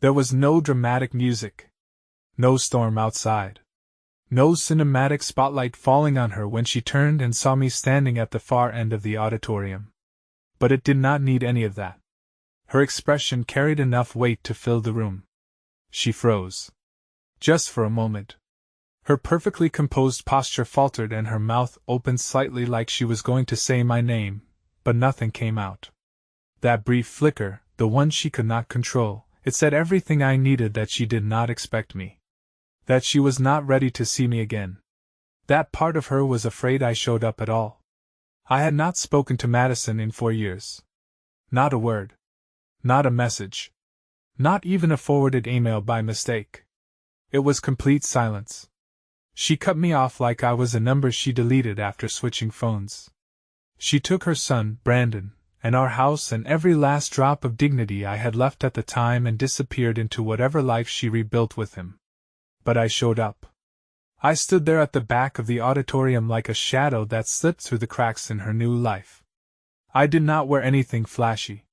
There was no dramatic music. No storm outside. No cinematic spotlight falling on her when she turned and saw me standing at the far end of the auditorium. But it did not need any of that. Her expression carried enough weight to fill the room. She froze. Just for a moment. Her perfectly composed posture faltered and her mouth opened slightly like she was going to say my name, but nothing came out. That brief flicker, the one she could not control, it said everything I needed, that she did not expect me. That she was not ready to see me again. That part of her was afraid I showed up at all. I had not spoken to Madison in 4 years. Not a word. Not a message. Not even a forwarded email by mistake. It was complete silence. She cut me off like I was a number she deleted after switching phones. She took her son, Brandon, and our house and every last drop of dignity I had left at the time and disappeared into whatever life she rebuilt with him. But I showed up. I stood there at the back of the auditorium like a shadow that slipped through the cracks in her new life. I did not wear anything flashy.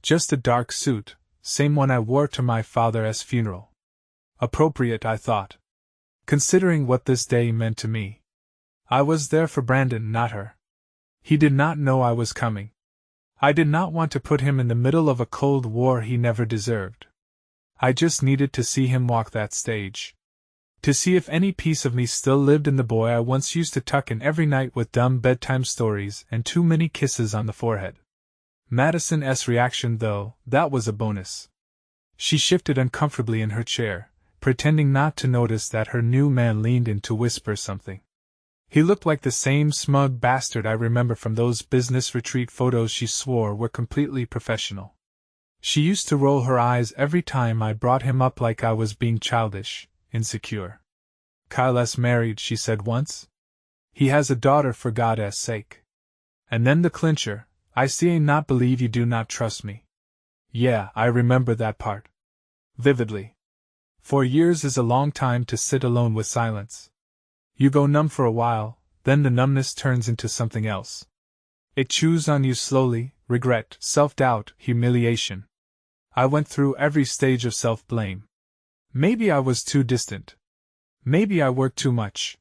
Just a dark suit, same one I wore to my father's funeral. Appropriate, I thought, considering what this day meant to me. I was there for Brandon, not her. He did not know I was coming. I did not want to put him in the middle of a cold war he never deserved. I just needed to see him walk that stage. To see if any piece of me still lived in the boy I once used to tuck in every night with dumb bedtime stories and too many kisses on the forehead. Madison's reaction, though, that was a bonus. She shifted uncomfortably in her chair, pretending not to notice that her new man leaned in to whisper something. He looked like the same smug bastard I remember from those business retreat photos she swore were completely professional. She used to roll her eyes every time I brought him up like I was being childish, insecure. "Kyle's married," she said once. "He has a daughter, for God's sake." And then the clincher, "I see and not believe you do not trust me." Yeah, I remember that part. Vividly. 4 years is a long time to sit alone with silence. You go numb for a while, then the numbness turns into something else. It chews on you slowly: regret, self-doubt, humiliation. I went through every stage of self-blame. Maybe I was too distant. Maybe I worked too much.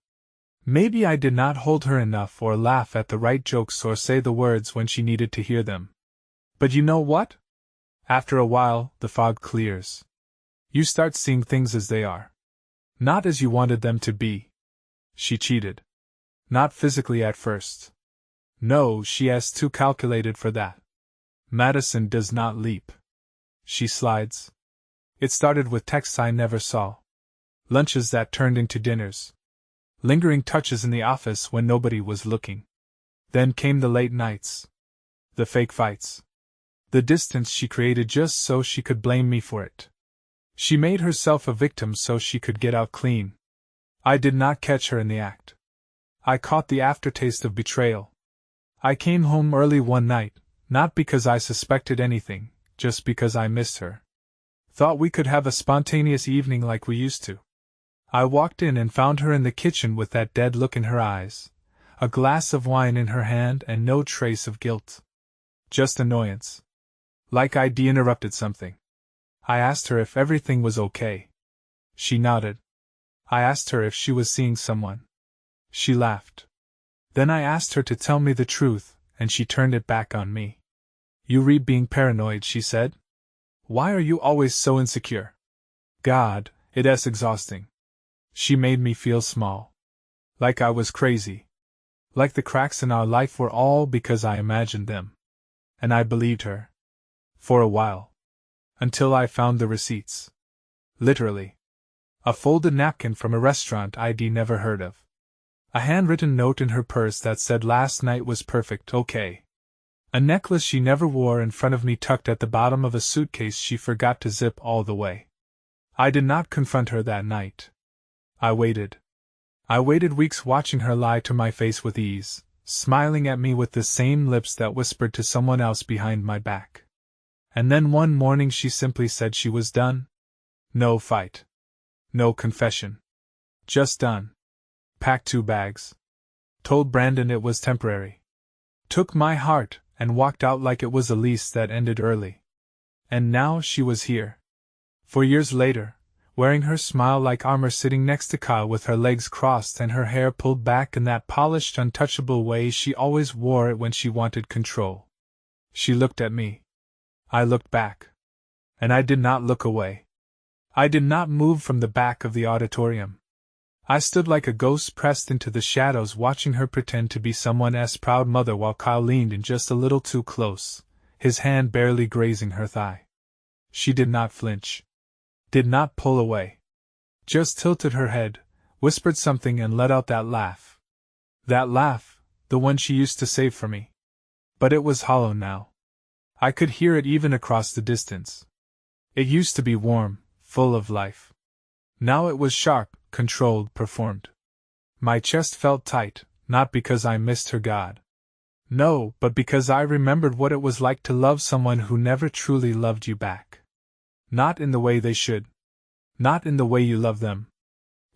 Maybe I did not hold her enough or laugh at the right jokes or say the words when she needed to hear them. But you know what? After a while, the fog clears. You start seeing things as they are. Not as you wanted them to be. She cheated. Not physically at first. No, she is too calculated for that. Madison does not leap. She slides. It started with texts I never saw. Lunches that turned into dinners. Lingering touches in the office when nobody was looking. Then came the late nights. The fake fights. The distance she created just so she could blame me for it. She made herself a victim so she could get out clean. I did not catch her in the act. I caught the aftertaste of betrayal. I came home early one night, not because I suspected anything, just because I missed her. Thought we could have a spontaneous evening like we used to. I walked in and found her in the kitchen with that dead look in her eyes, a glass of wine in her hand and no trace of guilt. Just annoyance. Like I'd interrupted something. I asked her if everything was okay. She nodded. I asked her if she was seeing someone. She laughed. Then I asked her to tell me the truth, and she turned it back on me. "You read being paranoid," she said. "Why are you always so insecure? God, it's exhausting." She made me feel small. Like I was crazy. Like the cracks in our life were all because I imagined them. And I believed her. For a while. Until I found the receipts. Literally. A folded napkin from a restaurant I'd never heard of. A handwritten note in her purse that said last night was perfect, okay. A necklace she never wore in front of me tucked at the bottom of a suitcase she forgot to zip all the way. I did not confront her that night. I waited. I waited weeks watching her lie to my face with ease, smiling at me with the same lips that whispered to someone else behind my back. And then one morning she simply said she was done. No fight. No confession. Just done. Packed 2 bags. Told Brandon it was temporary. Took my heart and walked out like it was a lease that ended early. And now she was here. 4 years later, wearing her smile like armor sitting next to Kyle with her legs crossed and her hair pulled back in that polished, untouchable way she always wore it when she wanted control. She looked at me. I looked back. And I did not look away. I did not move from the back of the auditorium. I stood like a ghost pressed into the shadows watching her pretend to be someone's proud mother while Kyle leaned in just a little too close, his hand barely grazing her thigh. She did not flinch. Did not pull away. Just tilted her head, whispered something and let out that laugh. That laugh, the one she used to save for me. But it was hollow now. I could hear it even across the distance. It used to be warm, full of life. Now it was sharp, controlled, performed. My chest felt tight, not because I missed her God. No, but because I remembered what it was like to love someone who never truly loved you back. Not in the way they should. Not in the way you love them.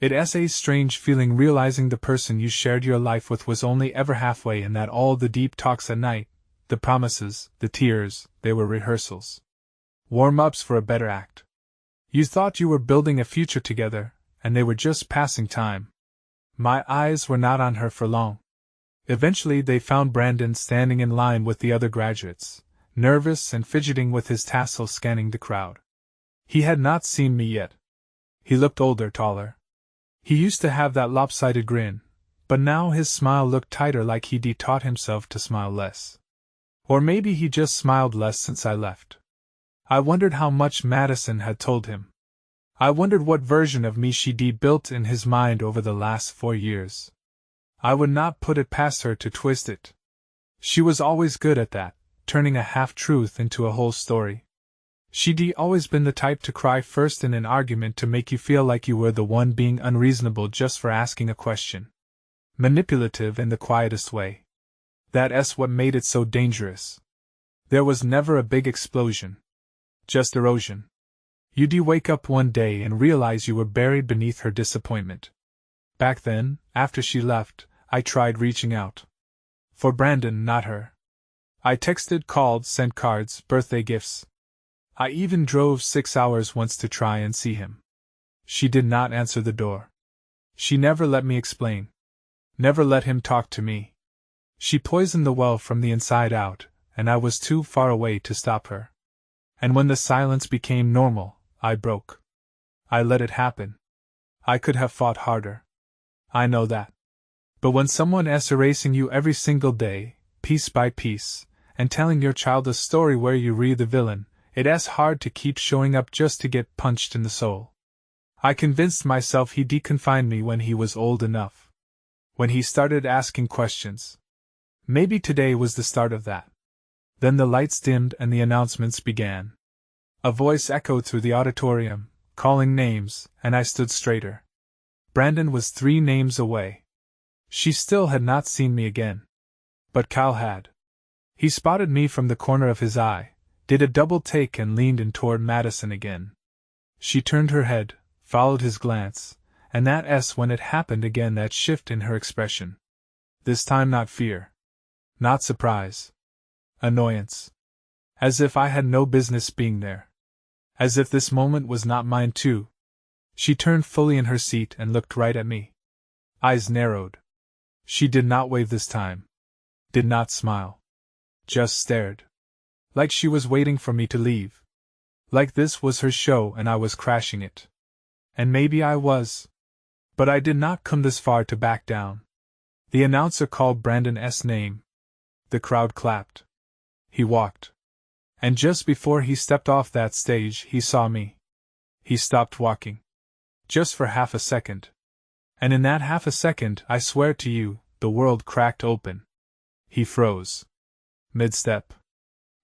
It's a strange feeling realizing the person you shared your life with was only ever halfway and that all the deep talks at night, the promises, the tears, they were rehearsals. Warm-ups for a better act. You thought you were building a future together, and they were just passing time. My eyes were not on her for long. Eventually they found Brandon standing in line with the other graduates, nervous and fidgeting with his tassel scanning the crowd. He had not seen me yet. He looked older, taller. He used to have that lopsided grin, but now his smile looked tighter like he'd taught himself to smile less. Or maybe he just smiled less since I left. I wondered how much Madison had told him. I wondered what version of me she'd built in his mind over the last 4 years. I would not put it past her to twist it. She was always good at that, turning a half-truth into a whole story. She'd always been the type to cry first in an argument to make you feel like you were the one being unreasonable just for asking a question. Manipulative in the quietest way. That's what made it so dangerous. There was never a big explosion. Just erosion. You'd wake up one day and realize you were buried beneath her disappointment. Back then, after she left, I tried reaching out. For Brandon, not her. I texted, called, sent cards, birthday gifts. I even drove 6 hours once to try and see him. She did not answer the door. She never let me explain. Never let him talk to me. She poisoned the well from the inside out, and I was too far away to stop her. And when the silence became normal, I broke. I let it happen. I could have fought harder. I know that. But when someone's erasing you every single day, piece by piece, and telling your child a story where you read the villain, it's hard to keep showing up just to get punched in the soul. I convinced myself he'd deconfine me when he was old enough. When he started asking questions. Maybe today was the start of that. Then the lights dimmed and the announcements began. A voice echoed through the auditorium, calling names, and I stood straighter. Brandon was 3 names away. She still had not seen me again. But Cal had. He spotted me from the corner of his eye, did a double take and leaned in toward Madison again. She turned her head, followed his glance, and that's when it happened again, that shift in her expression. This time not fear. Not surprise. Annoyance. As if I had no business being there. As if this moment was not mine too. She turned fully in her seat and looked right at me. Eyes narrowed. She did not wave this time. Did not smile. Just stared. Like she was waiting for me to leave. Like this was her show and I was crashing it. And maybe I was. But I did not come this far to back down. The announcer called Brandon's name. The crowd clapped. He walked. And just before he stepped off that stage, he saw me. He stopped walking. Just for half a second. And in that half a second, I swear to you, the world cracked open. He froze. Mid-step.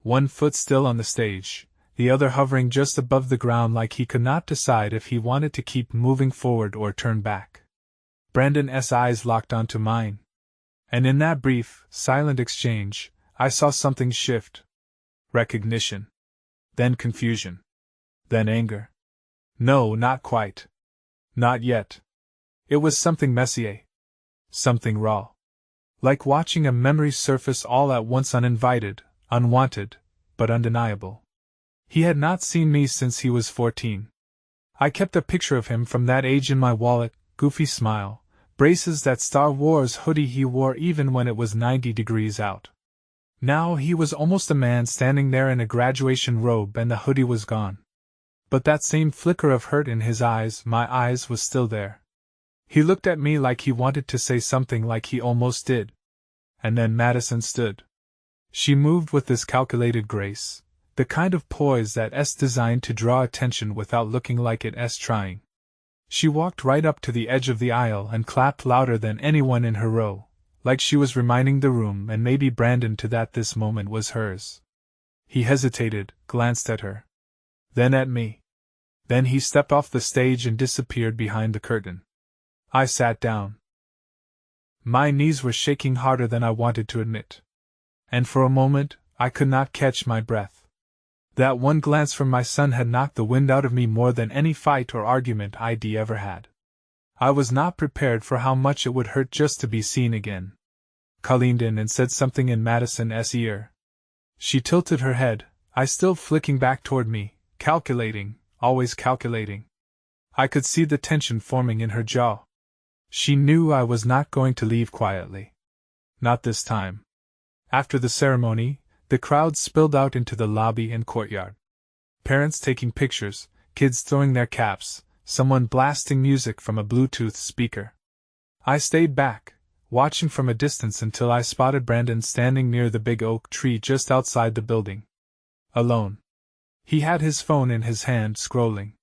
One foot still on the stage, the other hovering just above the ground like he could not decide if he wanted to keep moving forward or turn back. Brandon's eyes locked onto mine. And in that brief, silent exchange, I saw something shift. Recognition. Then confusion. Then anger. No, not quite. Not yet. It was something messy. Something raw. Like watching a memory surface all at once, uninvited, unwanted, but undeniable. He had not seen me since he was 14. I kept a picture of him from that age in my wallet, goofy smile, braces, that Star Wars hoodie he wore even when it was 90 degrees out. Now he was almost a man standing there in a graduation robe and the hoodie was gone. But that same flicker of hurt in his eyes, my eyes, was still there. He looked at me like he wanted to say something, like he almost did. And then Madison stood. She moved with this calculated grace, the kind of poise that's designed to draw attention without looking like it's trying. She walked right up to the edge of the aisle and clapped louder than anyone in her row, like she was reminding the room and maybe Brandon too that this moment was hers. He hesitated, glanced at her. Then at me. Then he stepped off the stage and disappeared behind the curtain. I sat down. My knees were shaking harder than I wanted to admit. And for a moment, I could not catch my breath. That one glance from my son had knocked the wind out of me more than any fight or argument I'd ever had. I was not prepared for how much it would hurt just to be seen again. I leaned in and said something in Madison's ear. She tilted her head, eyes still flicking back toward me, calculating, always calculating. I could see the tension forming in her jaw. She knew I was not going to leave quietly. Not this time. After the ceremony, the crowd spilled out into the lobby and courtyard. Parents taking pictures, kids throwing their caps, someone blasting music from a Bluetooth speaker. I stayed back, watching from a distance until I spotted Brandon standing near the big oak tree just outside the building. Alone. He had his phone in his hand, scrolling.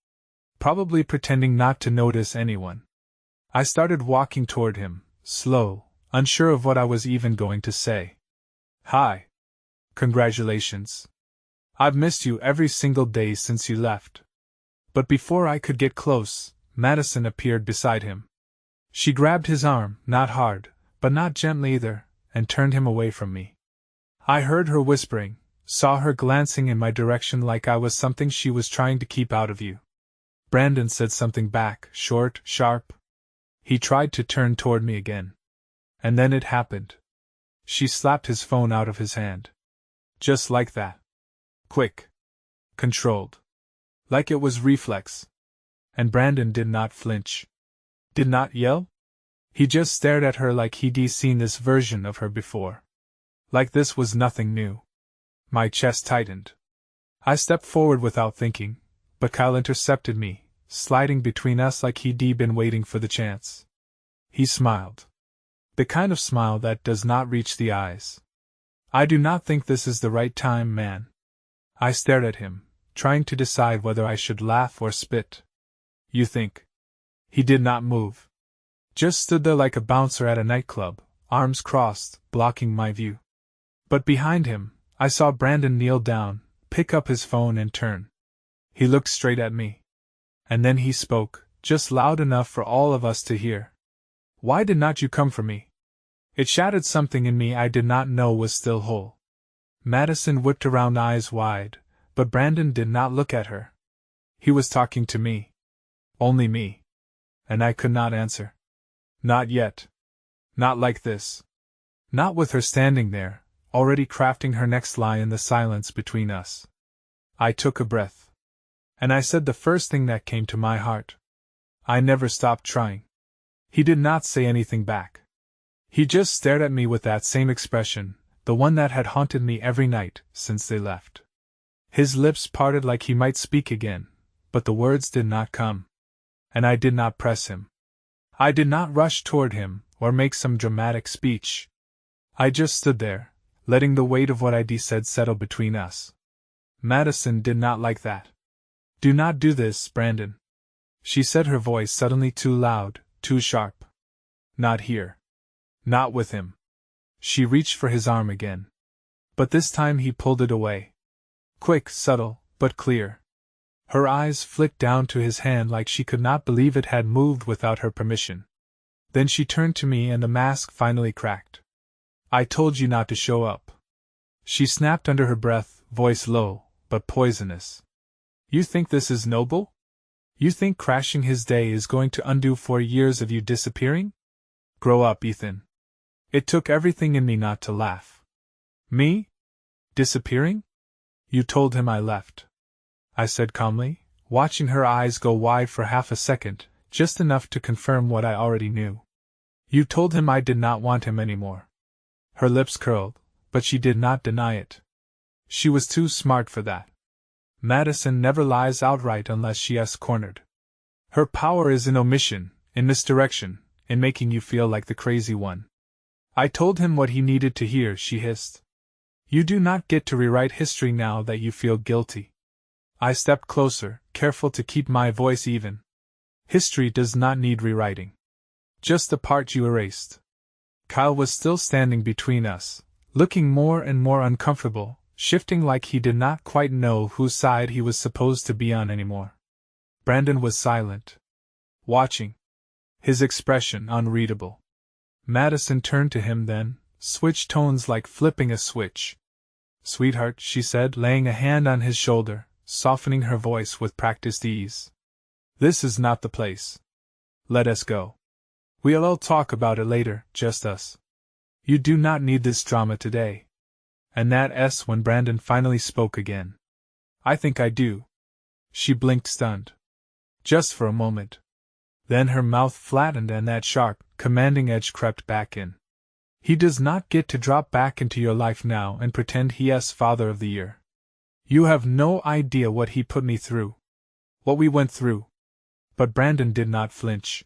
Probably pretending not to notice anyone. I started walking toward him, slow, unsure of what I was even going to say. Hi. Congratulations. I've missed you every single day since you left. But before I could get close, Madison appeared beside him. She grabbed his arm, not hard, but not gently either, and turned him away from me. I heard her whispering, saw her glancing in my direction like I was something she was trying to keep out of view. Brandon said something back, short, sharp. He tried to turn toward me again. And then it happened. She slapped his phone out of his hand. Just like that. Quick. Controlled. Like it was reflex. And Brandon did not flinch. Did not yell? He just stared at her like he'd seen this version of her before. Like this was nothing new. My chest tightened. I stepped forward without thinking, but Kyle intercepted me, sliding between us like he'd been waiting for the chance. He smiled. The kind of smile that does not reach the eyes. I do not think this is the right time, man. I stared at him, trying to decide whether I should laugh or spit. You think? He did not move. Just stood there like a bouncer at a nightclub, arms crossed, blocking my view. But behind him, I saw Brandon kneel down, pick up his phone and turn. He looked straight at me. And then he spoke, just loud enough for all of us to hear. Why did not you come for me? It shattered something in me I did not know was still whole. Madison whipped around, eyes wide, but Brandon did not look at her. He was talking to me. Only me. And I could not answer. Not yet. Not like this. Not with her standing there, already crafting her next lie in the silence between us. I took a breath. And I said the first thing that came to my heart. I never stopped trying. He did not say anything back. He just stared at me with that same expression, the one that had haunted me every night since they left. His lips parted like he might speak again, but the words did not come. And I did not press him. I did not rush toward him, or make some dramatic speech. I just stood there, letting the weight of what I'd said settle between us. Madison did not like that. Do not do this, Brandon. She said, her voice suddenly too loud, too sharp. Not here. Not with him. She reached for his arm again. But this time he pulled it away. Quick, subtle, but clear. Her eyes flicked down to his hand like she could not believe it had moved without her permission. Then she turned to me and the mask finally cracked. I told you not to show up. She snapped under her breath, voice low, but poisonous. You think this is noble? You think crashing his day is going to undo 4 years of you disappearing? Grow up, Ethan. It took everything in me not to laugh. Me? Disappearing? You told him I left. I said calmly, watching her eyes go wide for half a second, just enough to confirm what I already knew. You told him I did not want him anymore. Her lips curled, but she did not deny it. She was too smart for that. Madison never lies outright unless she is cornered. Her power is in omission, in misdirection, in making you feel like the crazy one. I told him what he needed to hear, she hissed. You do not get to rewrite history now that you feel guilty. I stepped closer, careful to keep my voice even. History does not need rewriting. Just the part you erased. Kyle was still standing between us, looking more and more uncomfortable, shifting like he did not quite know whose side he was supposed to be on anymore. Brandon was silent, watching, his expression unreadable. Madison turned to him then, switched tones like flipping a switch. Sweetheart, she said, laying a hand on his shoulder, softening her voice with practiced ease. This is not the place. Let us go. We'll all talk about it later, just us. You do not need this drama today. And that S when Brandon finally spoke again. I think I do. She blinked stunned. Just for a moment. Then her mouth flattened and that sharp, commanding edge crept back in. He does not get to drop back into your life now and pretend he is Father of the Year. You have no idea what he put me through. What we went through. But Brandon did not flinch.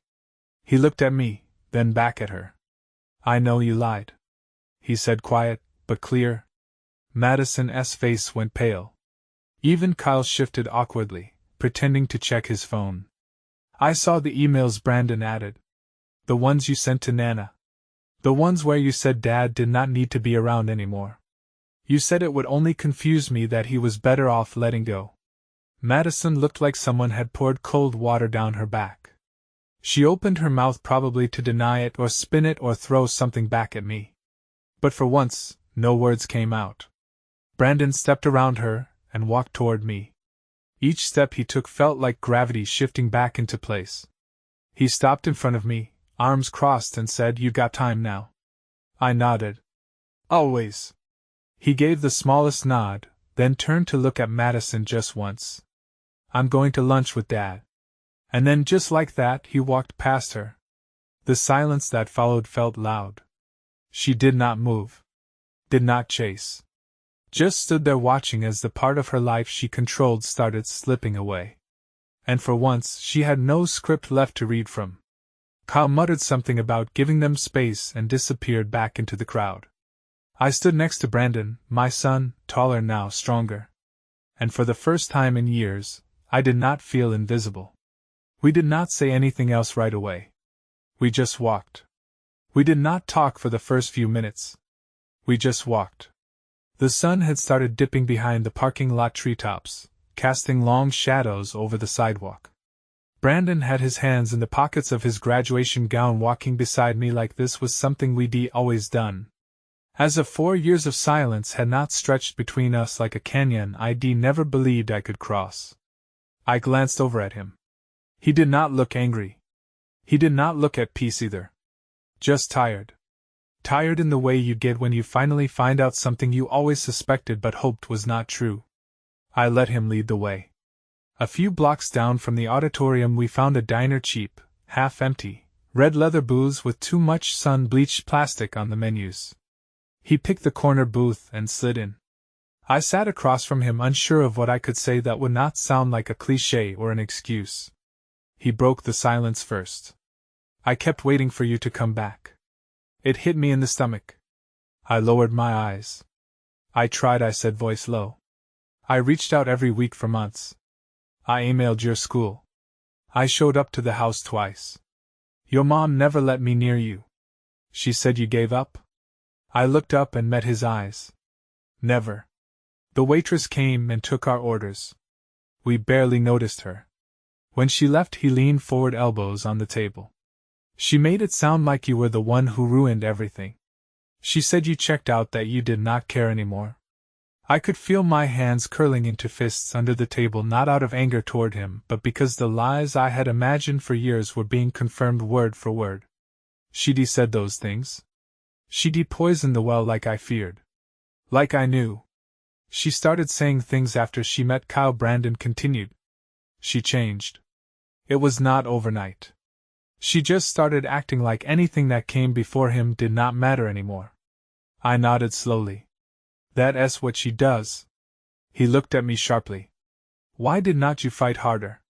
He looked at me, then back at her. I know you lied. He said quiet, but clear. Madison's face went pale. Even Kyle shifted awkwardly, pretending to check his phone. I saw the emails, Brandon added. The ones you sent to Nana. The ones where you said Dad did not need to be around anymore. You said it would only confuse me, that he was better off letting go. Madison looked like someone had poured cold water down her back. She opened her mouth, probably to deny it or spin it or throw something back at me. But for once, no words came out. Brandon stepped around her and walked toward me. Each step he took felt like gravity shifting back into place. He stopped in front of me, arms crossed, and said, "You got time now?" I nodded. Always. He gave the smallest nod, then turned to look at Madison just once. I'm going to lunch with Dad. And then just like that, he walked past her. The silence that followed felt loud. She did not move. Did not chase. Just stood there watching as the part of her life she controlled started slipping away. And for once, she had no script left to read from. Kyle muttered something about giving them space and disappeared back into the crowd. I stood next to Brandon, my son, taller now, stronger. And for the first time in years, I did not feel invisible. We did not say anything else right away. We just walked. We did not talk for the first few minutes. We just walked. The sun had started dipping behind the parking lot treetops, casting long shadows over the sidewalk. Brandon had his hands in the pockets of his graduation gown, walking beside me like this was something we'd always done. As if 4 years of silence had not stretched between us like a canyon I'd never believed I could cross. I glanced over at him. He did not look angry. He did not look at peace either. Just tired. Tired in the way you get when you finally find out something you always suspected but hoped was not true. I let him lead the way. A few blocks down from the auditorium we found a diner, cheap, half-empty, red leather booths with too much sun-bleached plastic on the menus. He picked the corner booth and slid in. I sat across from him, unsure of what I could say that would not sound like a cliché or an excuse. He broke the silence first. I kept waiting for you to come back. It hit me in the stomach. I lowered my eyes. I tried, I said, voice low. I reached out every week for months. I emailed your school. I showed up to the house twice. Your mom never let me near you. She said you gave up? I looked up and met his eyes. Never. The waitress came and took our orders. We barely noticed her. When she left, he leaned forward, elbows on the table. She made it sound like you were the one who ruined everything. She said you checked out, that you did not care anymore. I could feel my hands curling into fists under the table, not out of anger toward him, but because the lies I had imagined for years were being confirmed word for word. She'd said those things. She'd poisoned the well like I feared. Like I knew. She started saying things after she met Kyle, Brandon continued. She changed. It was not overnight. She just started acting like anything that came before him did not matter anymore. I nodded slowly. That's what she does. He looked at me sharply. Why did not you fight harder?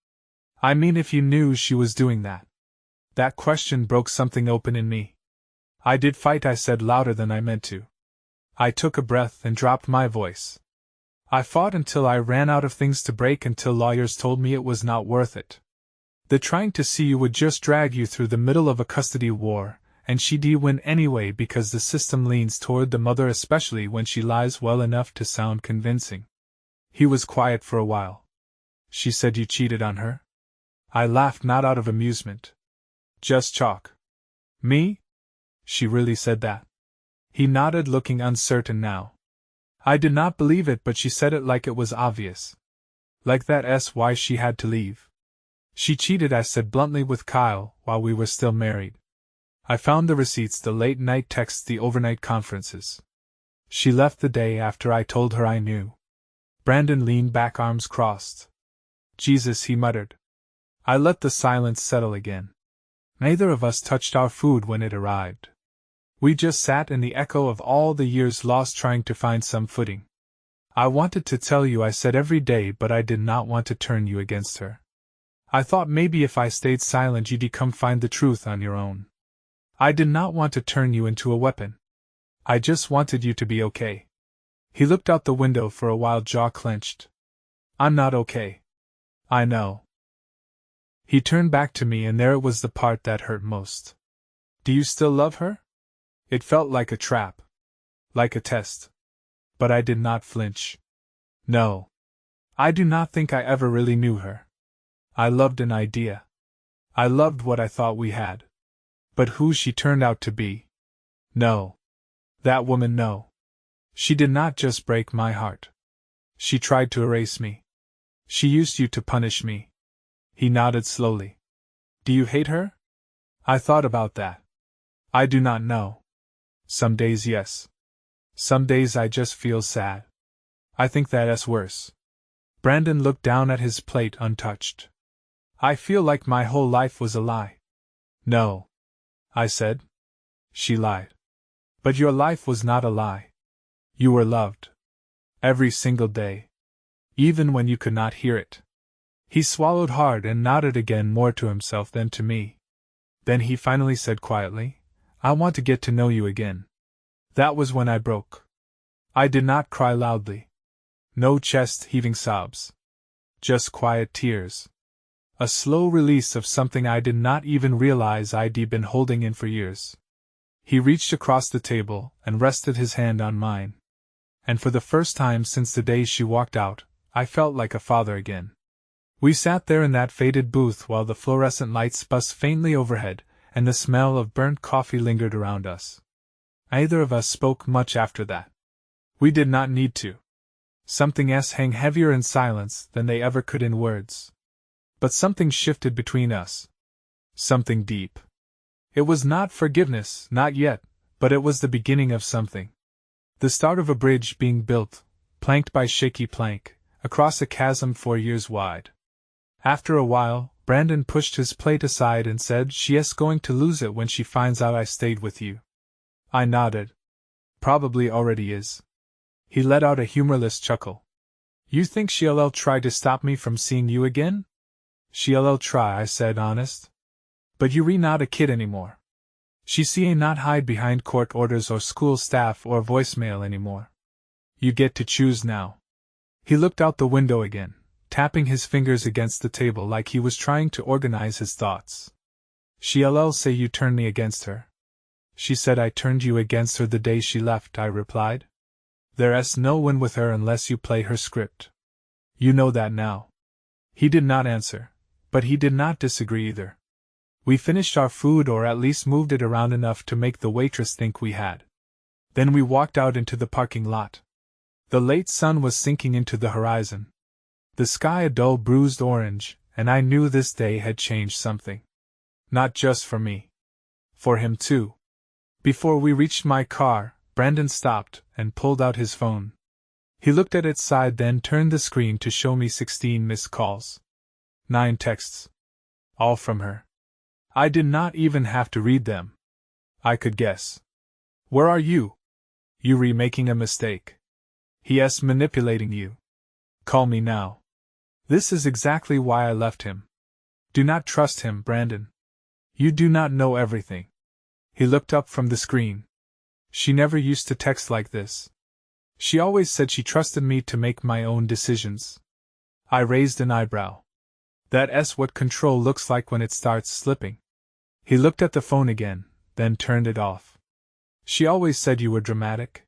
I mean, if you knew she was doing that. That question broke something open in me. I did fight, I said louder than I meant to. I took a breath and dropped my voice. I fought until I ran out of things to break, until lawyers told me it was not worth it. The trying to see you would just drag you through the middle of a custody war, and she'd win anyway because the system leans toward the mother, especially when she lies well enough to sound convincing. He was quiet for a while. She said you cheated on her? I laughed, not out of amusement. Just chalk. Me? She really said that? He nodded, looking uncertain now. I did not believe it, but she said it like it was obvious. Like that's why she had to leave. She cheated, I said bluntly, with Kyle while we were still married. I found the receipts, the late-night texts, the overnight conferences. She left the day after I told her I knew. Brandon leaned back, arms crossed. Jesus, he muttered. I let the silence settle again. Neither of us touched our food when it arrived. We just sat in the echo of all the years lost, trying to find some footing. I wanted to tell you, I said, every day, but I did not want to turn you against her. I thought maybe if I stayed silent you'd come find the truth on your own. I did not want to turn you into a weapon. I just wanted you to be okay. He looked out the window for a while, jaw clenched. I'm not okay. I know. He turned back to me, and there it was, the part that hurt most. Do you still love her? It felt like a trap. Like a test. But I did not flinch. No. I do not think I ever really knew her. I loved an idea. I loved what I thought we had. But who she turned out to be. No. That woman, no. She did not just break my heart. She tried to erase me. She used you to punish me. He nodded slowly. Do you hate her? I thought about that. I do not know. Some days, yes. Some days I just feel sad. I think that's worse. Brandon looked down at his plate, untouched. I feel like my whole life was a lie. No. I said. She lied. But your life was not a lie. You were loved. Every single day. Even when you could not hear it. He swallowed hard and nodded again, more to himself than to me. Then he finally said quietly, I want to get to know you again. That was when I broke. I did not cry loudly. No chest-heaving sobs. Just quiet tears. A slow release of something I did not even realize I'd been holding in for years. He reached across the table and rested his hand on mine. And for the first time since the day she walked out, I felt like a father again. We sat there in that faded booth while the fluorescent lights buzzed faintly overhead, and the smell of burnt coffee lingered around us. Neither of us spoke much after that. We did not need to. Something else hung heavier in silence than they ever could in words. But something shifted between us. Something deep. It was not forgiveness, not yet, but it was the beginning of something. The start of a bridge being built, planked by shaky plank, across a chasm 4 years wide. After a while, Brandon pushed his plate aside and said, She's going to lose it when she finds out I stayed with you. I nodded. Probably already is. He let out a humorless chuckle. You think she'll try to stop me from seeing you again? She'll try, I said, honest. But you're not a kid anymore. She not hide behind court orders or school staff or voicemail anymore. You get to choose now. He looked out the window again, tapping his fingers against the table like he was trying to organize his thoughts. She'll say you turned me against her. She said I turned you against her the day she left, I replied. There's no win with her unless you play her script. You know that now. He did not answer, but he did not disagree either. We finished our food, or at least moved it around enough to make the waitress think we had. Then we walked out into the parking lot. The late sun was sinking into the horizon. The sky a dull bruised orange, and I knew this day had changed something. Not just for me. For him too. Before we reached my car, Brandon stopped and pulled out his phone. He looked at its side, then turned the screen to show me 16 missed calls. 9 texts. All from her. I did not even have to read them. I could guess. Where are you? Yuri making a mistake. He manipulating you. Call me now. This is exactly why I left him. Do not trust him, Brandon. You do not know everything. He looked up from the screen. She never used to text like this. She always said she trusted me to make my own decisions. I raised an eyebrow. That's what control looks like when it starts slipping. He looked at the phone again, then turned it off. She always said you were dramatic.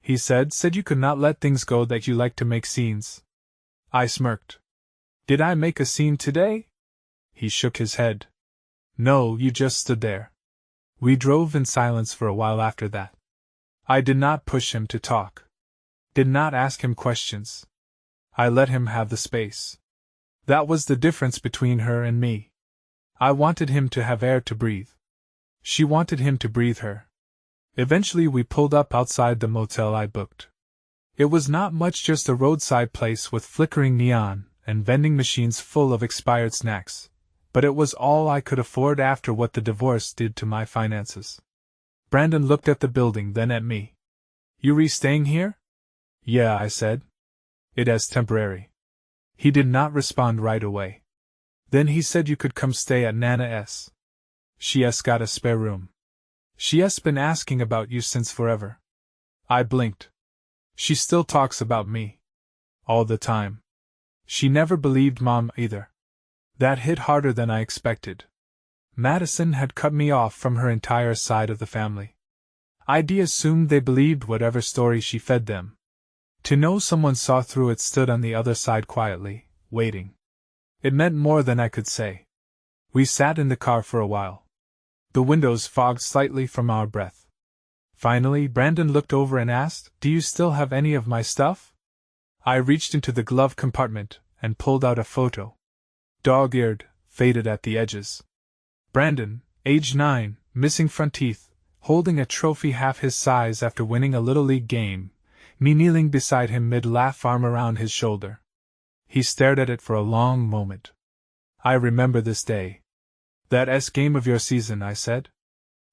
He said you could not let things go, that you like to make scenes. I smirked. Did I make a scene today? He shook his head. No, you just stood there. We drove in silence for a while after that. I did not push him to talk. Did not ask him questions. I let him have the space. That was the difference between her and me. I wanted him to have air to breathe. She wanted him to breathe her. Eventually we pulled up outside the motel I booked. It was not much, just a roadside place with flickering neon and vending machines full of expired snacks, but it was all I could afford after what the divorce did to my finances. Brandon looked at the building, then at me. Yuri staying here? Yeah, I said. It is temporary. He did not respond right away. Then he said you could come stay at Nana's. She's got a spare room. She's been asking about you since forever. I blinked. She still talks about me. All the time. She never believed Mom either. That hit harder than I expected. Madison had cut me off from her entire side of the family. I'd assumed they believed whatever story she fed them. To know someone saw through it, stood on the other side quietly, waiting. It meant more than I could say. We sat in the car for a while. The windows fogged slightly from our breath. Finally, Brandon looked over and asked, "Do you still have any of my stuff?" I reached into the glove compartment and pulled out a photo. Dog-eared, faded at the edges. Brandon, age 9, missing front teeth, holding a trophy half his size after winning a Little League game, me kneeling beside him mid-laugh, arm around his shoulder. He stared at it for a long moment. I remember this day. That's game of your season, I said.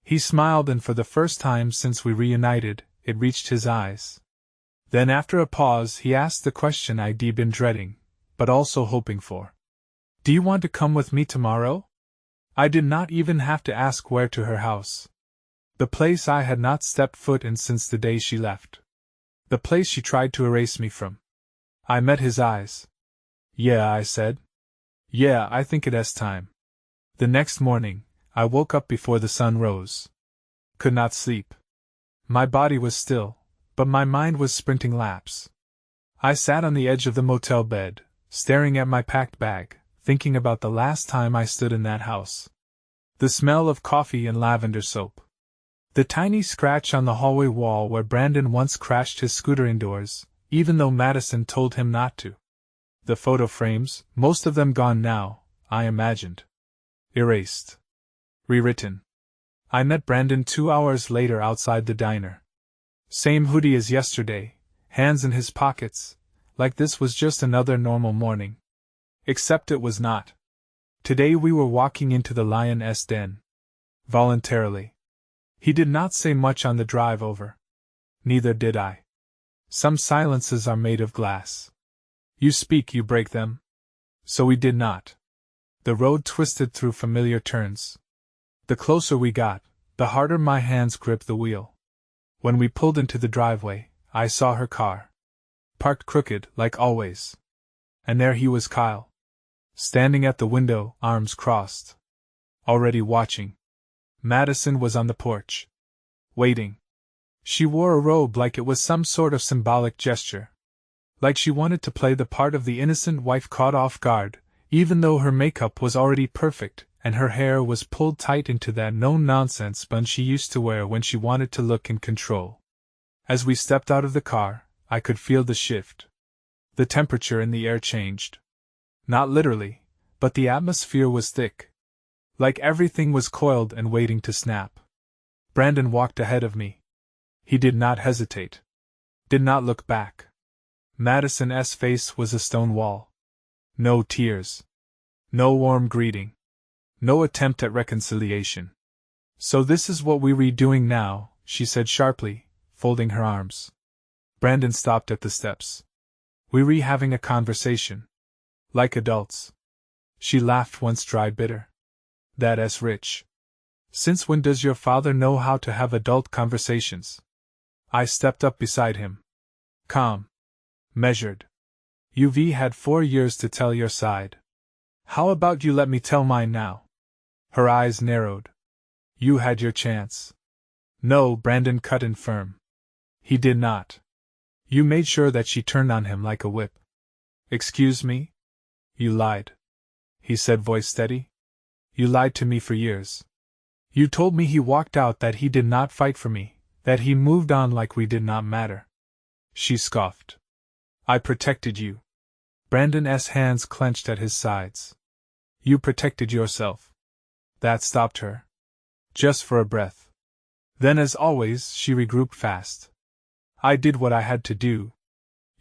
He smiled, and for the first time since we reunited, it reached his eyes. Then after a pause he asked the question I'd been dreading, but also hoping for. Do you want to come with me tomorrow? I did not even have to ask where. To her house. The place I had not stepped foot in since the day she left. The place she tried to erase me from. I met his eyes. Yeah, I said. Yeah, I think it is time. The next morning, I woke up before the sun rose. Could not sleep. My body was still, but my mind was sprinting laps. I sat on the edge of the motel bed, staring at my packed bag, thinking about the last time I stood in that house. The smell of coffee and lavender soap. The tiny scratch on the hallway wall where Brandon once crashed his scooter indoors, even though Madison told him not to. The photo frames, most of them gone now, I imagined. Erased. Rewritten. I met Brandon 2 hours later outside the diner. Same hoodie as yesterday, hands in his pockets, like this was just another normal morning. Except it was not. Today we were walking into the lion's den. Voluntarily. He did not say much on the drive over. Neither did I. Some silences are made of glass. You speak, you break them. So we did not. The road twisted through familiar turns. The closer we got, the harder my hands gripped the wheel. When we pulled into the driveway, I saw her car. Parked crooked, like always. And there he was, Kyle. Standing at the window, arms crossed. Already watching. Madison was on the porch. Waiting. She wore a robe like it was some sort of symbolic gesture. Like she wanted to play the part of the innocent wife caught off guard, even though her makeup was already perfect, and her hair was pulled tight into that no-nonsense bun she used to wear when she wanted to look in control. As we stepped out of the car, I could feel the shift. The temperature in the air changed. Not literally, but the atmosphere was thick. Like everything was coiled and waiting to snap. Brandon walked ahead of me. He did not hesitate. Did not look back. Madison's face was a stone wall. No tears. No warm greeting. No attempt at reconciliation. So this is what we were doing now, she said sharply, folding her arms. Brandon stopped at the steps. We were having a conversation. Like adults. She laughed once dry bitter. That's rich. Since when does your father know how to have adult conversations? I stepped up beside him. Calm. Measured. You've had 4 years to tell your side. How about you let me tell mine now? Her eyes narrowed. You had your chance. No, Brandon cut in firm. He did not. You made sure that she turned on him like a whip. Excuse me? You lied. He said, voice steady. You lied to me for years. You told me he walked out, that he did not fight for me, that he moved on like we did not matter. She scoffed. I protected you. Brandon's hands clenched at his sides. You protected yourself. That stopped her. Just for a breath. Then, as always, she regrouped fast. I did what I had to do.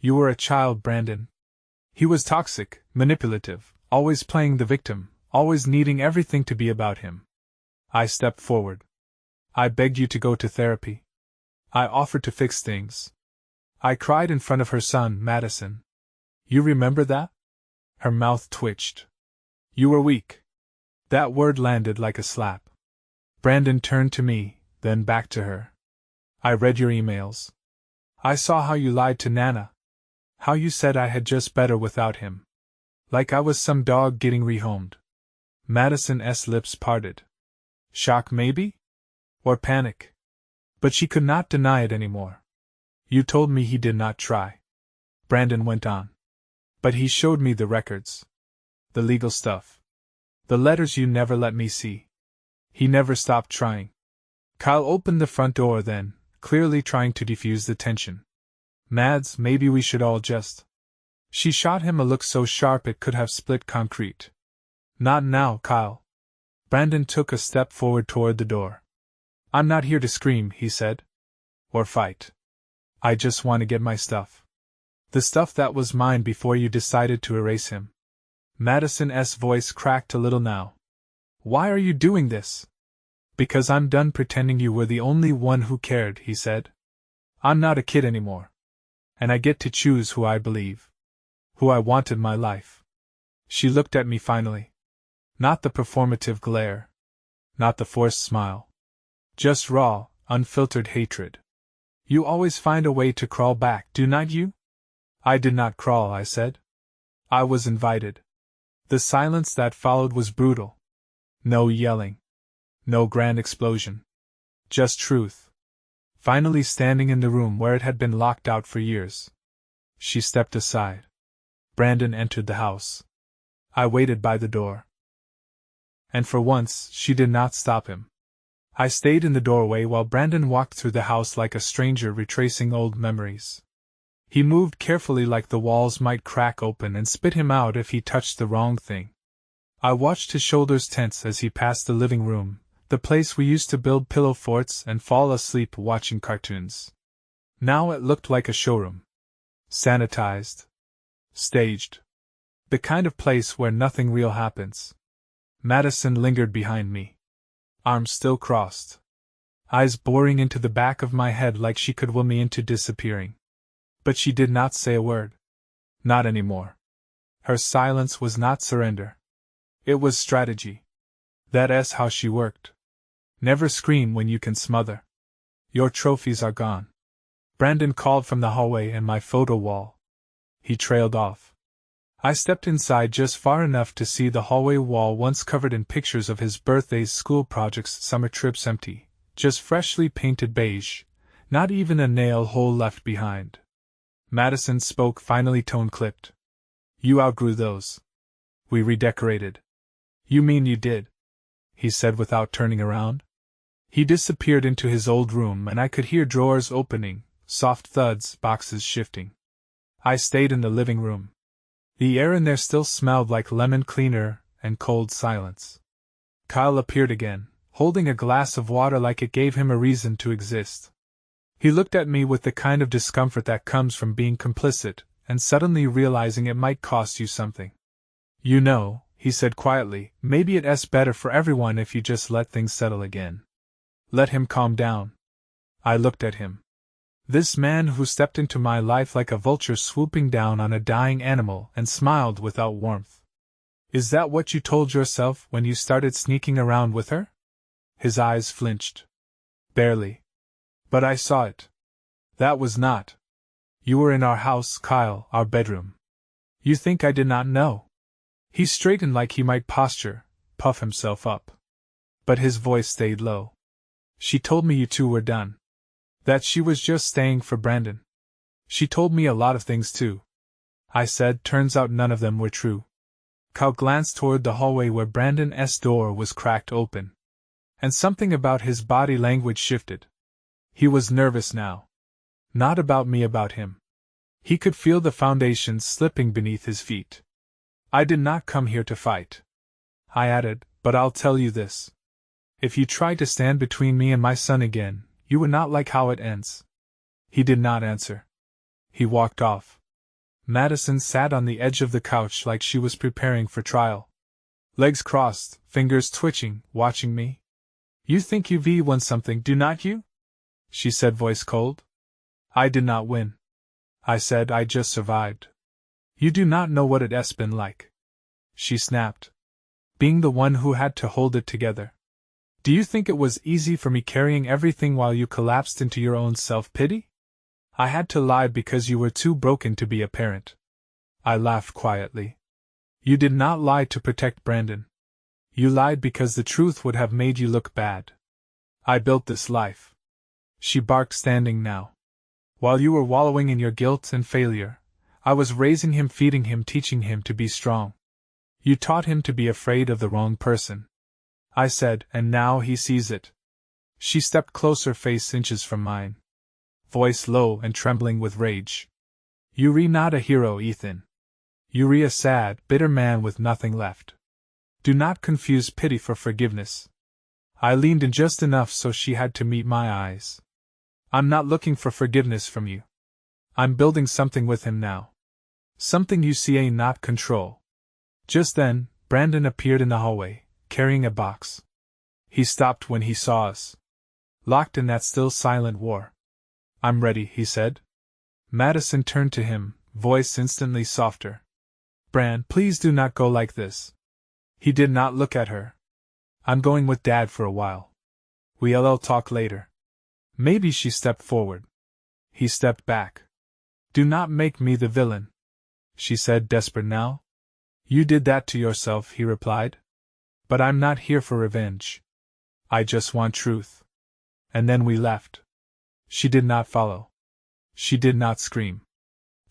You were a child, Brandon. He was toxic, manipulative, always playing the victim, always needing everything to be about him. I stepped forward. I begged you to go to therapy. I offered to fix things. I cried in front of her son, Madison. You remember that? Her mouth twitched. You were weak. That word landed like a slap. Brandon turned to me, then back to her. I read your emails. I saw how you lied to Nana. How you said I had just better without him. Like I was some dog getting rehomed. Madison's lips parted. Shock maybe? Or panic? But she could not deny it anymore. You told me he did not try. Brandon went on. But he showed me the records. The legal stuff. The letters you never let me see. He never stopped trying. Kyle opened the front door then, clearly trying to defuse the tension. Mads, maybe we should all just... She shot him a look so sharp it could have split concrete. Not now, Kyle. Brandon took a step forward toward the door. I'm not here to scream, he said. Or fight. I just want to get my stuff. The stuff that was mine before you decided to erase him. Madison's voice cracked a little now. Why are you doing this? Because I'm done pretending you were the only one who cared, he said. I'm not a kid anymore. And I get to choose who I believe. Who I want in my life. She looked at me finally. Not the performative glare. Not the forced smile. Just raw, unfiltered hatred. You always find a way to crawl back, do not you? I did not crawl, I said. I was invited. The silence that followed was brutal. No yelling. No grand explosion. Just truth. Finally standing in the room where it had been locked out for years. She stepped aside. Brandon entered the house. I waited by the door. And for once, she did not stop him. I stayed in the doorway while Brandon walked through the house like a stranger retracing old memories. He moved carefully like the walls might crack open and spit him out if he touched the wrong thing. I watched his shoulders tense as he passed the living room, the place we used to build pillow forts and fall asleep watching cartoons. Now it looked like a showroom. Sanitized. Staged. The kind of place where nothing real happens. Madison lingered behind me. Arms still crossed. Eyes boring into the back of my head like she could will me into disappearing. But she did not say a word. Not anymore. Her silence was not surrender. It was strategy. That's how she worked. Never scream when you can smother. Your trophies are gone. Brandon called from the hallway and my photo wall. He trailed off. I stepped inside just far enough to see the hallway wall once covered in pictures of his birthdays, school projects, summer trips empty, just freshly painted beige, not even a nail hole left behind. Madison spoke finally, tone clipped. You outgrew those. We redecorated. You mean you did? He said without turning around. He disappeared into his old room and I could hear drawers opening, soft thuds, boxes shifting. I stayed in the living room. The air in there still smelled like lemon cleaner and cold silence. Kyle appeared again, holding a glass of water like it gave him a reason to exist. He looked at me with the kind of discomfort that comes from being complicit and suddenly realizing it might cost you something. You know, he said quietly. Maybe it's better for everyone if you just let things settle again. Let him calm down. I looked at him. This man who stepped into my life like a vulture swooping down on a dying animal and smiled without warmth. Is that what you told yourself when you started sneaking around with her? His eyes flinched. Barely. But I saw it. That was not. You were in our house, Kyle, our bedroom. You think I did not know? He straightened like he might puff himself up. But his voice stayed low. She told me you two were done. That she was just staying for Brandon. She told me a lot of things too. I said, turns out none of them were true. Kyle glanced toward the hallway where Brandon's door was cracked open. And something about his body language shifted. He was nervous now. Not about me, about him. He could feel the foundations slipping beneath his feet. I did not come here to fight. I added, but I'll tell you this. If you try to stand between me and my son again, you would not like how it ends. He did not answer. He walked off. Madison sat on the edge of the couch like she was preparing for trial. Legs crossed, fingers twitching, watching me. You think you've won something, do not you? She said, voice cold. I did not win. I said, I just survived. You do not know what it's been like. She snapped. Being the one who had to hold it together. Do you think it was easy for me carrying everything while you collapsed into your own self-pity? I had to lie because you were too broken to be a parent. I laughed quietly. You did not lie to protect Brandon. You lied because the truth would have made you look bad. I built this life. She barked, standing now. While you were wallowing in your guilt and failure, I was raising him, feeding him, teaching him to be strong. You taught him to be afraid of the wrong person. I said, and now he sees it. She stepped closer, face inches from mine. Voice low and trembling with rage. You're not a hero, Ethan. You're a sad, bitter man with nothing left. Do not confuse pity for forgiveness. I leaned in just enough so she had to meet my eyes. I'm not looking for forgiveness from you. I'm building something with him now. Something you see, not control. Just then, Brandon appeared in the hallway, carrying a box. He stopped when he saw us. Locked in that still silent war. I'm ready, he said. Madison turned to him, voice instantly softer. Bran, please do not go like this. He did not look at her. I'm going with Dad for a while. We'll talk later. Maybe. She stepped forward. He stepped back. Do not make me the villain, she said, desperate now. You did that to yourself, he replied. But I'm not here for revenge. I just want truth. And then we left. She did not follow. She did not scream.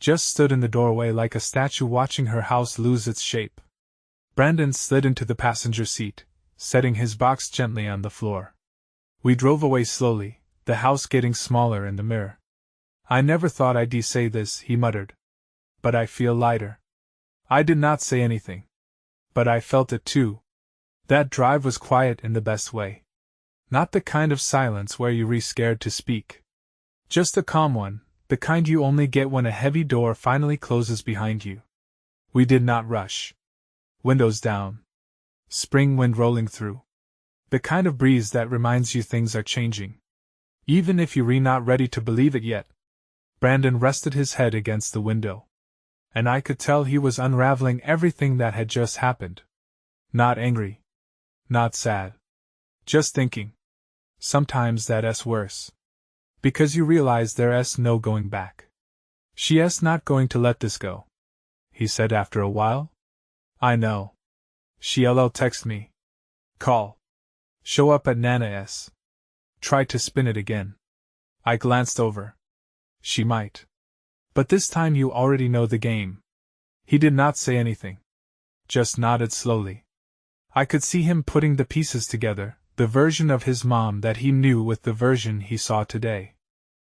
Just stood in the doorway like a statue, watching her house lose its shape. Brandon slid into the passenger seat, setting his box gently on the floor. We drove away slowly, the house getting smaller in the mirror. I never thought I'd say this, he muttered. But I feel lighter. I did not say anything. But I felt it too. That drive was quiet in the best way. Not the kind of silence where you're scared to speak. Just a calm one, the kind you only get when a heavy door finally closes behind you. We did not rush. Windows down. Spring wind rolling through. The kind of breeze that reminds you things are changing. Even if you're not ready to believe it yet. Brandon rested his head against the window. And I could tell he was unraveling everything that had just happened. Not angry. Not sad. Just thinking. Sometimes that's worse. Because you realize there's no going back. She's not going to let this go, he said after a while. I know. She'll text me. Call. Show up at Nana's. Try to spin it again. I glanced over. She might. But this time you already know the game. He did not say anything. Just nodded slowly. I could see him putting the pieces together, the version of his mom that he knew with the version he saw today.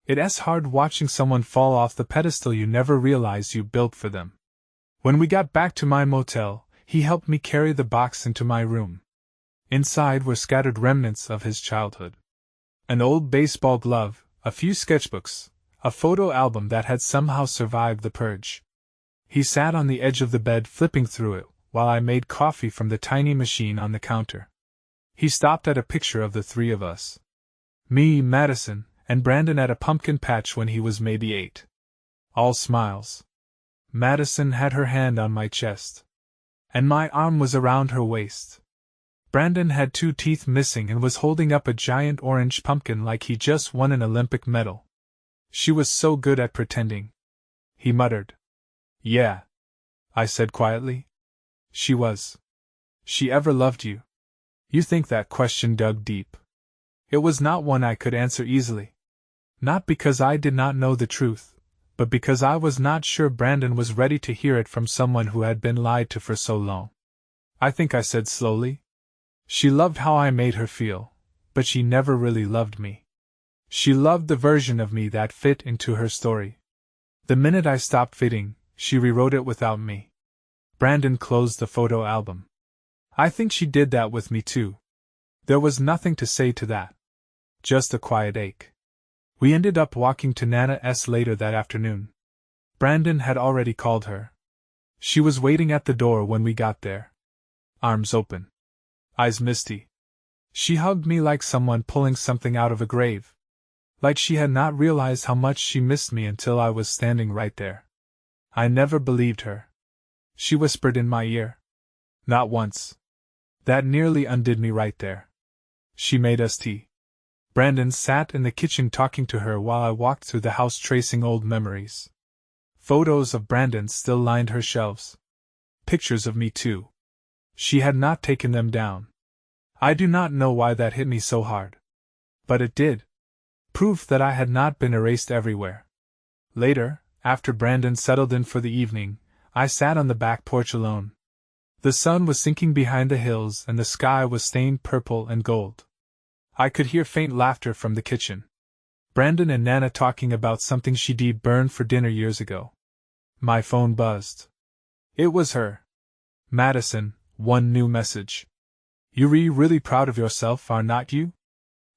It's hard watching someone fall off the pedestal you never realized you built for them. When we got back to my motel, he helped me carry the box into my room. Inside were scattered remnants of his childhood. An old baseball glove, a few sketchbooks, a photo album that had somehow survived the purge. He sat on the edge of the bed flipping through it, while I made coffee from the tiny machine on the counter. He stopped at a picture of the three of us. Me, Madison, and Brandon at a pumpkin patch when he was maybe 8. All smiles. Madison had her hand on my chest, and my arm was around her waist. Brandon had 2 teeth missing and was holding up a giant orange pumpkin like he just won an Olympic medal. She was so good at pretending. He muttered. Yeah, I said quietly. She was. She ever loved you? You think that question dug deep. It was not one I could answer easily. Not because I did not know the truth, but because I was not sure Brandon was ready to hear it from someone who had been lied to for so long. I think I said slowly. She loved how I made her feel, but she never really loved me. She loved the version of me that fit into her story. The minute I stopped fitting, she rewrote it without me. Brandon closed the photo album. I think she did that with me too. There was nothing to say to that. Just a quiet ache. We ended up walking to Nana's later that afternoon. Brandon had already called her. She was waiting at the door when we got there. Arms open. Eyes misty. She hugged me like someone pulling something out of a grave. Like she had not realized how much she missed me until I was standing right there. I never believed her. She whispered in my ear. Not once. That nearly undid me right there. She made us tea. Brandon sat in the kitchen talking to her while I walked through the house tracing old memories. Photos of Brandon still lined her shelves. Pictures of me too. She had not taken them down. I do not know why that hit me so hard. But it did. Proof that I had not been erased everywhere. Later, after Brandon settled in for the evening, I sat on the back porch alone. The sun was sinking behind the hills and the sky was stained purple and gold. I could hear faint laughter from the kitchen. Brandon and Nana talking about something she'd burned for dinner years ago. My phone buzzed. It was her. Madison, one new message. You're really proud of yourself, are not you?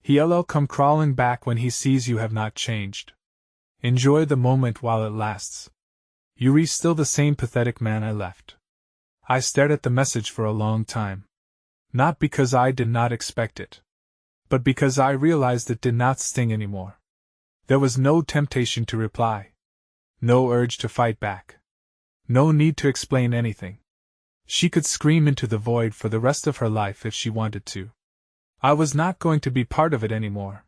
He'll come crawling back when he sees you have not changed. Enjoy the moment while it lasts. You're still the same pathetic man I left. I stared at the message for a long time. Not because I did not expect it, but because I realized it did not sting anymore. There was no temptation to reply. No urge to fight back. No need to explain anything. She could scream into the void for the rest of her life if she wanted to. I was not going to be part of it anymore.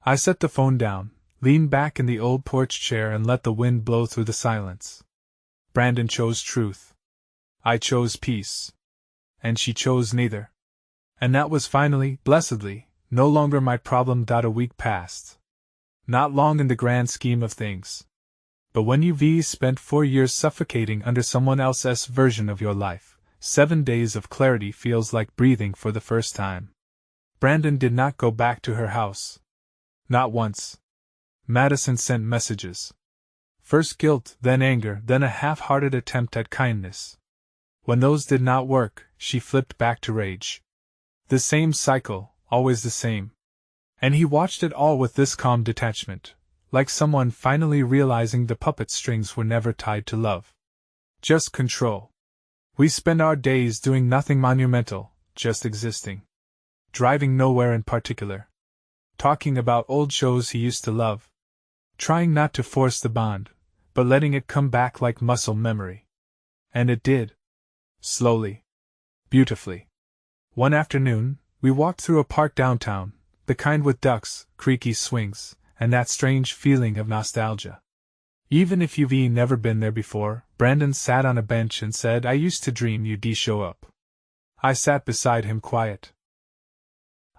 I set the phone down, leaned back in the old porch chair and let the wind blow through the silence. Brandon chose truth. I chose peace. And she chose neither. And that was finally, blessedly, no longer my problem. A week passed. Not long in the grand scheme of things. But when you've spent 4 years suffocating under someone else's version of your life, 7 days of clarity feels like breathing for the first time. Brandon did not go back to her house. Not once. Madison sent messages. First guilt, then anger, then a half-hearted attempt at kindness. When those did not work, she flipped back to rage. The same cycle, always the same. And he watched it all with this calm detachment, like someone finally realizing the puppet strings were never tied to love. Just control. We spend our days doing nothing monumental, just existing. Driving nowhere in particular. Talking about old shows he used to love. Trying not to force the bond, but letting it come back like muscle memory. And it did. Slowly. Beautifully. One afternoon, we walked through a park downtown, the kind with ducks, creaky swings, and that strange feeling of nostalgia. Even if you've never been there before, Brandon sat on a bench and said, I used to dream you'd show up. I sat beside him quiet.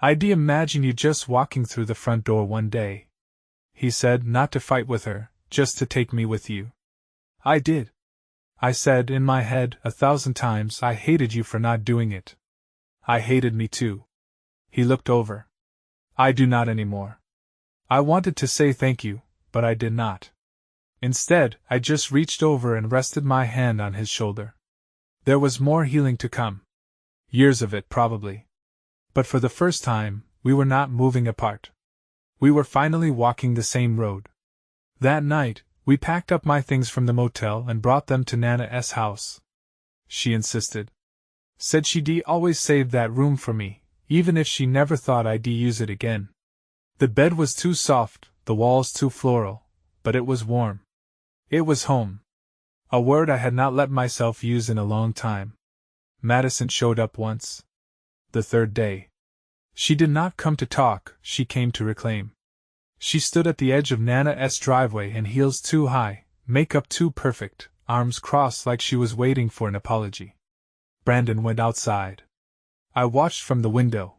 I'd imagine you just walking through the front door one day. He said, not to fight with her, just to take me with you. I did. I said in my head 1,000 times I hated you for not doing it. I hated me too. He looked over. I do not anymore. I wanted to say thank you, but I did not. Instead, I just reached over and rested my hand on his shoulder. There was more healing to come. Years of it, probably. But for the first time, we were not moving apart. We were finally walking the same road. That night, we packed up my things from the motel and brought them to Nana's house. she insisted. Said she'd always save that room for me, even if she never thought I'd use it again. The bed was too soft, the walls too floral, but it was warm. It was home. A word I had not let myself use in a long time. Madison showed up once. The third day. She did not come to talk, she came to reclaim. She stood at the edge of Nana's driveway in heels too high, makeup too perfect, arms crossed like she was waiting for an apology. Brandon went outside. I watched from the window.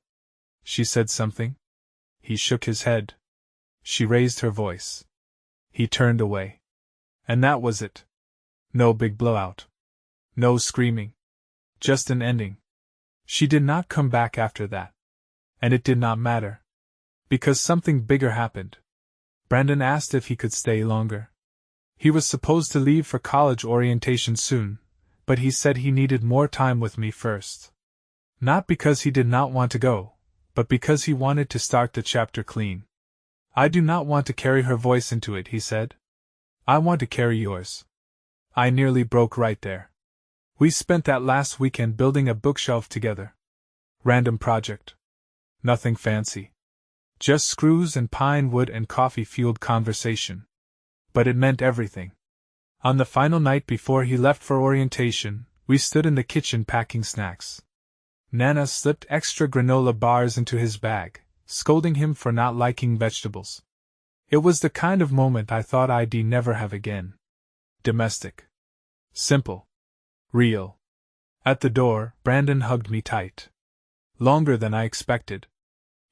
She said something. He shook his head. She raised her voice. He turned away. And that was it. No big blowout. No screaming. Just an ending. She did not come back after that. And it did not matter. Because something bigger happened. Brandon asked if he could stay longer. He was supposed to leave for college orientation soon, but he said he needed more time with me first. Not because he did not want to go, but because he wanted to start the chapter clean. I do not want to carry her voice into it, he said. I want to carry yours. I nearly broke right there. We spent that last weekend building a bookshelf together. Random project. Nothing fancy. Just screws and pine wood and coffee-fueled conversation. But it meant everything. On the final night before he left for orientation, we stood in the kitchen packing snacks. Nana slipped extra granola bars into his bag, scolding him for not liking vegetables. It was the kind of moment I thought I'd never have again. Domestic. Simple. Real. At the door, Brandon hugged me tight. Longer than I expected.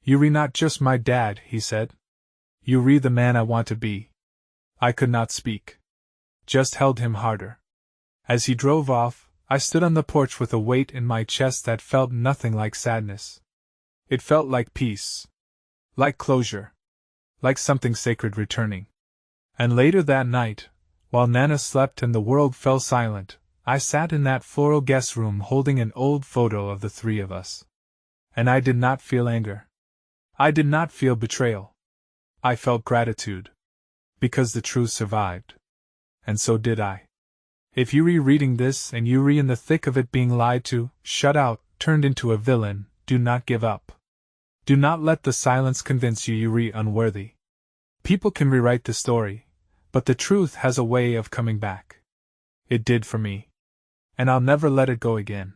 "You're not just my dad," he said. "You're the man I want to be." I could not speak. Just held him harder. As he drove off, I stood on the porch with a weight in my chest that felt nothing like sadness. It felt like peace. Like closure. Like something sacred returning. And later that night, while Nana slept and the world fell silent, I sat in that floral guest room holding an old photo of the three of us. And I did not feel anger. I did not feel betrayal. I felt gratitude. Because the truth survived. And so did I. If you're reading this and you're in the thick of it being lied to, shut out, turned into a villain, do not give up. Do not let the silence convince you you're unworthy. People can rewrite the story, but the truth has a way of coming back. It did for me. And I'll never let it go again.